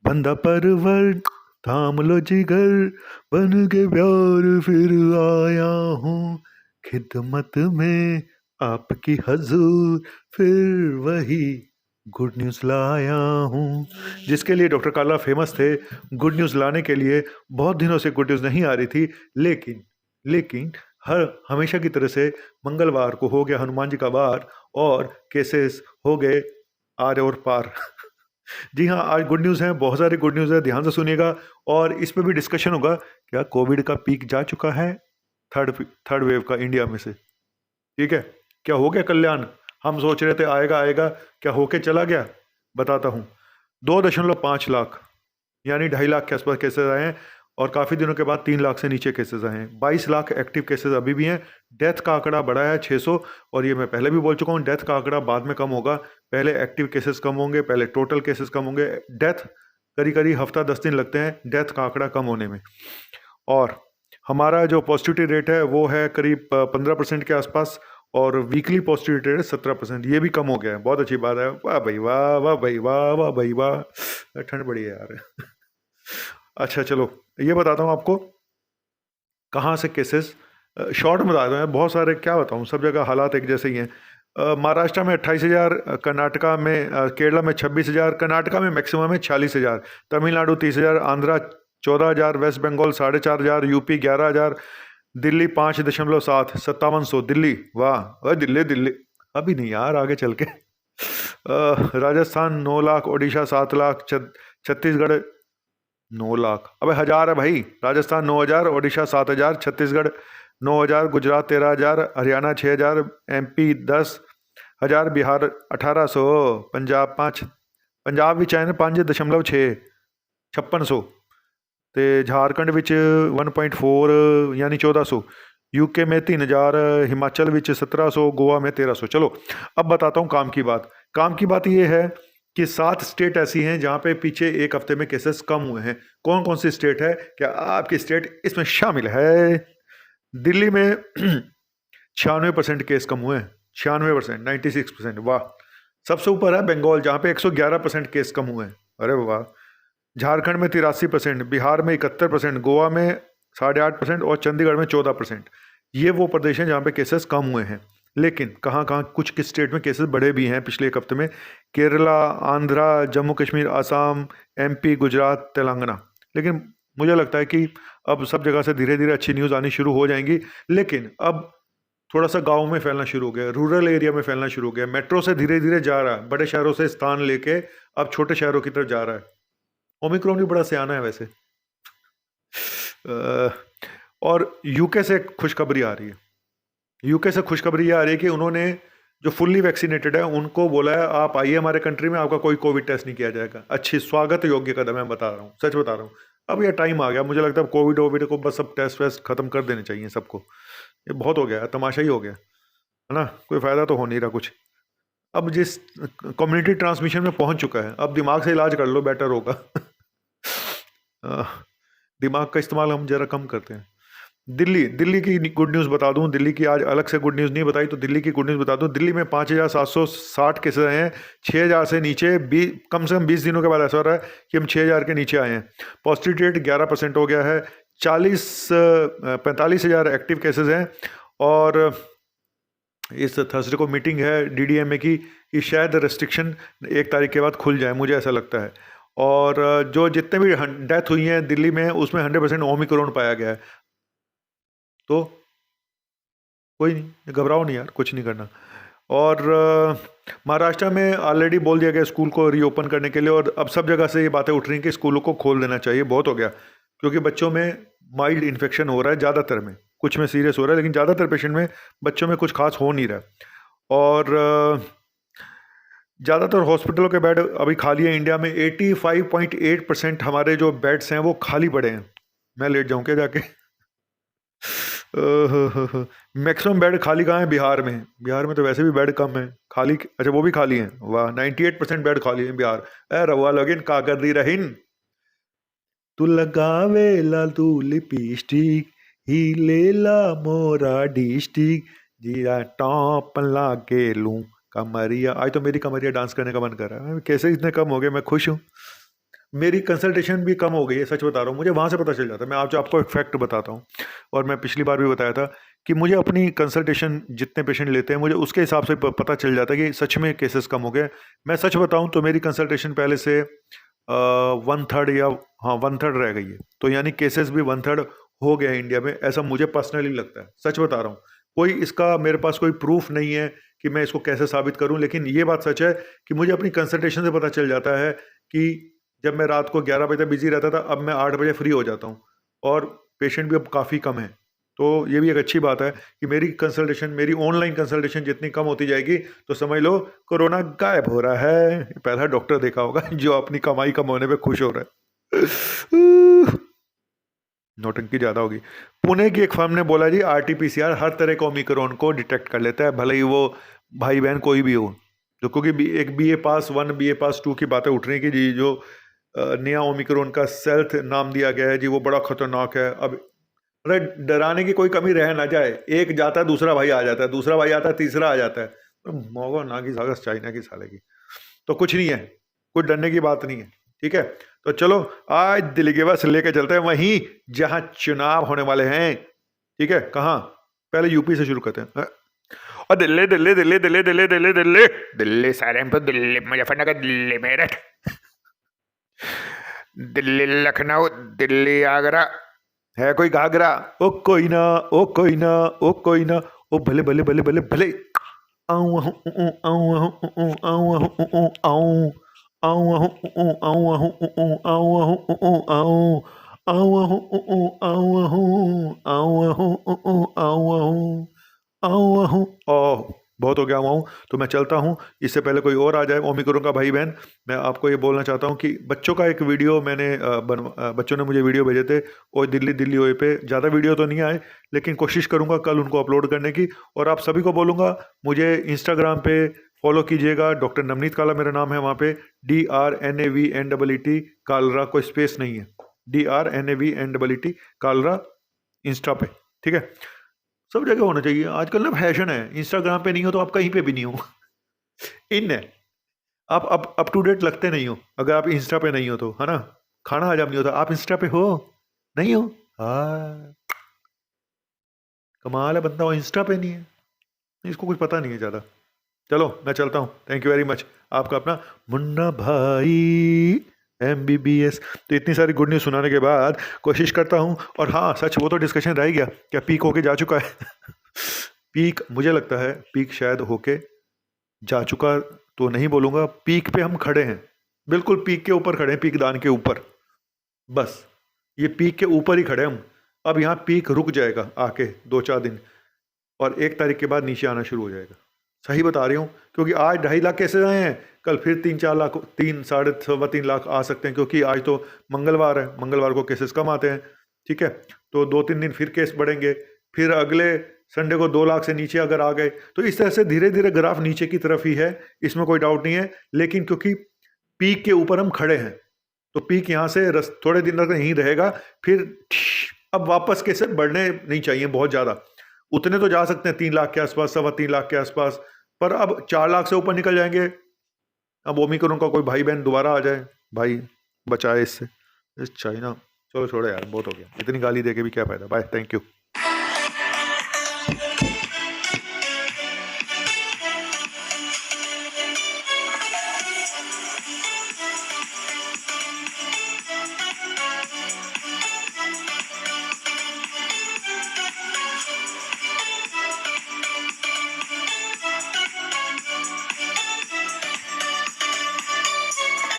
बंदा परवर थाम लो जिगर, बन के प्यार फिर आया हूँ खिदमत में आपकी हजूर, फिर वही गुड न्यूज़ लाया हूँ। जिसके लिए डॉक्टर काला फेमस थे, गुड न्यूज़ लाने के लिए। बहुत दिनों से गुड न्यूज़ नहीं आ रही थी, लेकिन लेकिन हर हमेशा की तरह से मंगलवार को हो गया हनुमान जी का वार, और केसेस हो गए आर और पार। जी हाँ, आज गुड न्यूज़ है, बहुत सारी गुड न्यूज़ है, ध्यान से सुनिएगा। और इस पे भी डिस्कशन होगा, क्या कोविड का पीक जा चुका है थर्ड वेव का इंडिया में से? ठीक है, क्या हो गया कल्याण? हम सोच रहे थे आएगा आएगा, क्या होके चला गया? बताता हूँ। 2.5 लाख, यानी 2.5 लाख के आसपास केसेस आए हैं, और काफ़ी दिनों के बाद 3 लाख से नीचे केसेस आए हैं। 22 लाख एक्टिव केसेस अभी भी हैं। डेथ का आंकड़ा बढ़ा है 600, और ये मैं पहले भी बोल चुका हूँ, डेथ का आंकड़ा बाद में कम होगा। पहले एक्टिव केसेस कम होंगे, पहले टोटल केसेस कम होंगे। डेथ करीब करीब हफ्ता 10 दिन लगते हैं डेथ का आंकड़ा कम होने में। और हमारा जो पॉजिटिविटी रेट है वो है करीब 15% के आसपास, और वीकली पॉजिटिविटी रेट 17%। ये भी कम हो गया है, बहुत अच्छी बात है। वाह भाई वाह, वाह भाई वाह, वाह भाई वाह। ठंड बढ़ी है यार। अच्छा चलो, ये बताता हूँ आपको कहाँ से केसेस। शॉर्ट में बता दूँ, बहुत सारे क्या बताऊँ, सब जगह हालात एक जैसे ही हैं। महाराष्ट्र में 28,000, कर्नाटका में केरला में 26,000, कर्नाटका में मैक्सिमम है 46,000, तमिलनाडु 30,000, आंध्रा 14,000, वेस्ट बंगाल 4,500, यूपी 11,000, दिल्ली 5.7, 5700। दिल्ली, वाह दिल्ली दिल्ली। अभी नहीं यार, आगे चल के। राजस्थान 9 लाख, ओडिशा 7 लाख, छत्तीसगढ़ 9 लाख, अबे हजार है भाई। राजस्थान 9,000, ओडिशा 7,000, छत्तीसगढ़ 9,000, गुजरात 13,000, हरियाणा 6,000, एमपी 10,000, बिहार 1,800, पंजाब 5, पंजाब भी चाहे 5.6, 5600। तो झारखंड विच 1.4 यानी 1400, यूके में 3,000, हिमाचल विच 1,700, गोवा में 1,300। चलो अब बताता हूँ काम की बात। काम की बात ये है कि 7 स्टेट ऐसी हैं जहाँ पे पीछे एक हफ्ते में केसेस कम हुए हैं। कौन कौन सी स्टेट है, क्या आपकी स्टेट इसमें शामिल है? दिल्ली में 96% केस कम हुए हैं, 96%, 96%, वाह। सबसे ऊपर है बंगाल, जहाँ पे 111% केस कम हुए हैं, अरे वाह। झारखंड में 83%, बिहार में 71%, गोवा में 8.5%, और चंडीगढ़ में 14%। ये वो प्रदेश हैं जहाँ पे केसेस कम हुए हैं। लेकिन कहाँ कहाँ कुछ किस स्टेट में केसेस बढ़े भी हैं पिछले एक हफ्ते में। केरला, आंध्रा, जम्मू कश्मीर, आसाम, एमपी, गुजरात, तेलंगाना। लेकिन मुझे लगता है कि अब सब जगह से धीरे धीरे अच्छी न्यूज़ आनी शुरू हो जाएंगी। लेकिन अब थोड़ा सा गाँव में फैलना शुरू हो गया, रूरल एरिया में फैलना शुरू हो गया। मेट्रो से धीरे धीरे जा रहा है, बड़े शहरों से स्थान लेके अब छोटे शहरों की तरफ जा रहा है। ओमिक्रॉन भी बड़ा सियाना है वैसे। और यूके से खुशखबरी आ रही है। यूके से खुशखबरी ये आ रही है कि उन्होंने जो फुल्ली वैक्सीनेटेड है उनको बोला है, आप आइए हमारे कंट्री में, आपका कोई कोविड टेस्ट नहीं किया जाएगा। अच्छी स्वागत योग्य कदम है, बता रहा हूँ, सच बता रहा हूँ। अब ये टाइम आ गया, मुझे लगता है कोविड वोविड को बस सब टेस्ट वेस्ट खत्म कर देने चाहिए सबको। ये बहुत हो गया है, तमाशा ही हो गया है ना, कोई फायदा तो हो नहीं रहा कुछ। अब जिस कम्युनिटी ट्रांसमिशन में पहुंच चुका है, अब दिमाग से इलाज कर लो, बेटर होगा। दिमाग का इस्तेमाल हम जरा कम करते हैं। दिल्ली दिल्ली की गुड न्यूज़ बता दूं, दिल्ली की आज अलग से गुड न्यूज़ नहीं बताई तो दिल्ली की गुड न्यूज़ बता दूं। दिल्ली में 5,760 केसेस आए हैं, 6,000 से नीचे। कम से कम 20 दिनों के बाद ऐसा हो रहा है कि हम 6,000 के नीचे आए हैं। पॉजिटिविटी रेट 11% हो गया है। 45,000 एक्टिव केसेस हैं। और इस थर्सडे को मीटिंग है डीडीएमए की कि शायद रेस्ट्रिक्शन 1 तारीख के बाद खुल जाए, मुझे ऐसा लगता है। और जो जितने भी डेथ हुई हैं दिल्ली में, उसमें 100% ओमिक्रॉन पाया गया है। तो कोई नहीं, घबराओ नहीं यार, कुछ नहीं करना। और महाराष्ट्र में ऑलरेडी बोल दिया गया स्कूल को रीओपन करने के लिए, और अब सब जगह से ये बातें उठ रही हैं कि स्कूलों को खोल देना चाहिए, बहुत हो गया। क्योंकि बच्चों में माइल्ड इन्फेक्शन हो रहा है ज़्यादातर में, कुछ में सीरियस हो रहा है, लेकिन ज़्यादातर पेशेंट में बच्चों में कुछ खास हो नहीं रहा। और ज़्यादातर हॉस्पिटलों के बेड अभी खाली है इंडिया में। 85.8% हमारे जो बेड्स हैं वो खाली पड़े हैं। मैं लेट जाऊँ क्या जाके? मैक्सिमम बेड खाली कहाँ है? बिहार में। बिहार में तो वैसे भी बेड कम है, खाली अच्छा वो भी खाली हैं। वाह, 98% बेड खाली है बिहार। ए रवा लगिन का कर दी रहीन, तू लगावे ला तू लिपस्टिक ही ले ला मोरा डिस्टिक, जीरा टॉप लाके लूं कमरिया। आज तो मेरी कमरिया डांस करने का मन कर रहा है। कैसे इतने कम हो गए, मैं खुश हूँ। मेरी कंसल्टेशन भी कम हो गई है, सच बता रहा हूँ, मुझे वहाँ से पता चल जाता है। मैं आज आपको एक फैक्ट बताता हूँ, और मैं पिछली बार भी बताया था कि मुझे अपनी कंसल्टेशन जितने पेशेंट लेते हैं मुझे उसके हिसाब से पता चल जाता है कि सच में केसेस कम हो गए। मैं सच बताऊँ तो मेरी कंसल्टेशन पहले से 1/3 या हाँ 1/3 रह गई है, तो यानी केसेस भी 1/3 हो गया है इंडिया में, ऐसा मुझे पर्सनली लगता है। सच बता रहा हूँ, कोई इसका मेरे पास कोई प्रूफ नहीं है कि मैं इसको कैसे साबित करूं, लेकिन ये बात सच है कि मुझे अपनी कंसल्टेशन से पता चल जाता है कि जब मैं रात को 11 बजे तक बिजी रहता था, अब मैं 8 बजे फ्री हो जाता हूं, और पेशेंट भी अब काफ़ी कम है। तो ये भी एक अच्छी बात है कि मेरी कंसल्टेशन, मेरी ऑनलाइन कंसल्टेशन जितनी कम होती जाएगी तो समझ लो कोरोना गायब हो रहा है। पहला डॉक्टर देखा होगा जो अपनी कमाई कम होने पे खुश हो रहा है। नौटंकी ज्यादा होगी। पुणे की एक फर्म ने बोला जी आरटीपीसीआर हर तरह के ओमिक्रॉन को डिटेक्ट कर लेता है, भले ही वो भाई बहन कोई भी हो। जो क्योंकि एक बीए पास 1 बीए पास 2 की बातें उठ रही कि जी जो नया ओमिक्रॉन का सेल्थ नाम दिया गया है जी वो बड़ा खतरनाक है। अब अरे डराने की कोई कमी रह ना जाए, एक जाता है दूसरा भाई आ जाता है, दूसरा भाई आता है तीसरा आ जाता है, तो मोगो ना की सागस चाइना की साले की। तो कुछ नहीं है, कुछ डरने की बात नहीं है, ठीक है। तो चलो आज दिल्ली के बस लेके चलते हैं वहीं जहां चुनाव होने वाले हैं, ठीक है। कहाँ, पहले यूपी से शुरू करते हैं। और दिल्ली दिल्ली दिल्ली दिल्ली दिल्ली दिल्ली दिल्ली दिल्ली सहारनपुर दिल्ली मुजफ्फरनगर दिल्ली मेरठ दिल्ली लखनऊ दिल्ली आगरा। है कोई घाघरा? ओ कोई ना, ओ कोई ना, ओ कोई ना, ओ भले भले भले भले भले। आऊं आऊं ऊ आऊं आऊं ऊ आऊं आऊं ऊ आऊं आऊं आऊं ऊ आऊं आऊं ऊ आऊं आऊं ऊ आऊं आऊं आऊं ऊ आऊं आऊं आऊं ऊ आऊं आऊं आऊं आऊं। ओह बहुत हो गया हूँ, तो मैं चलता हूँ। इससे पहले कोई और आ जाए ओमिक्रोन का भाई बहन, मैं आपको ये बोलना चाहता हूँ कि बच्चों का एक वीडियो मैंने बच्चों ने मुझे वीडियो भेजे थे, और दिल्ली दिल्ली हुए पे ज़्यादा वीडियो तो नहीं आए, लेकिन कोशिश करूँगा कल उनको अपलोड करने की। और आप सभी को बोलूँगा मुझे इंस्टाग्राम पे फॉलो कीजिएगा, डॉक्टर नवनीत काला मेरा नाम है, वहाँ पे DRNAVNEET कालरा, कोई स्पेस नहीं है, DRNAVNEET कालरा इंस्टा पे, ठीक है। सब जगह होना चाहिए आजकल ना, फैशन है। इंस्टाग्राम पे नहीं हो तो आप कहीं पे भी नहीं हो। इन है, आप अप टू डेट लगते नहीं हो अगर आप इंस्टा पे नहीं हो तो, है ना। खाना हजम नहीं होता, आप इंस्टा पे हो नहीं हो, हाँ कमाल है, बंदा वो इंस्टा पे नहीं है, इसको कुछ पता नहीं है ज़्यादा। चलो मैं चलता हूँ, थैंक यू वेरी मच। आपका अपना मुन्ना भाई MBBS। तो इतनी सारी गुड न्यूज़ सुनाने के बाद कोशिश करता हूँ, और हाँ सच वो तो डिस्कशन रह गया, क्या पीक होके जा चुका है? पीक मुझे लगता है पीक शायद होके जा चुका तो नहीं बोलूँगा, पीक पे हम खड़े हैं, बिल्कुल पीक के ऊपर खड़े हैं, पीक दान के ऊपर, बस ये पीक के ऊपर ही खड़े हम। अब यहाँ पीक रुक जाएगा आके 2-4 दिन, और 1 तारीख के बाद नीचे आना शुरू हो जाएगा। सही बता रही हूँ, क्योंकि आज 2.5 लाख केसेस आए हैं, कल फिर 3-4 लाख, 3-3.5 लाख आ सकते हैं, क्योंकि आज तो मंगलवार है, मंगलवार को केसेस कम आते हैं, ठीक है। तो 2-3 दिन फिर केस बढ़ेंगे, फिर अगले संडे को 2 लाख से नीचे अगर आ गए, तो इस तरह से धीरे धीरे ग्राफ नीचे की तरफ ही है, इसमें कोई डाउट नहीं है। लेकिन क्योंकि पीक के ऊपर हम खड़े हैं, तो पीक यहाँ से थोड़े दिन तक यहीं रहेगा, फिर अब वापस केसेस बढ़ने नहीं चाहिए बहुत ज़्यादा, उतने तो जा सकते हैं 3 लाख के आसपास, 3.25 लाख के आसपास, पर अब 4 लाख से ऊपर निकल जाएंगे। अब ओमिक्रॉन का कोई भाई बहन दोबारा आ जाए, भाई बचाए इससे, इस चाइना। चलो छोड़ो यार, बहुत हो गया, इतनी गाली दे के भी क्या फायदा। Bye, thank you.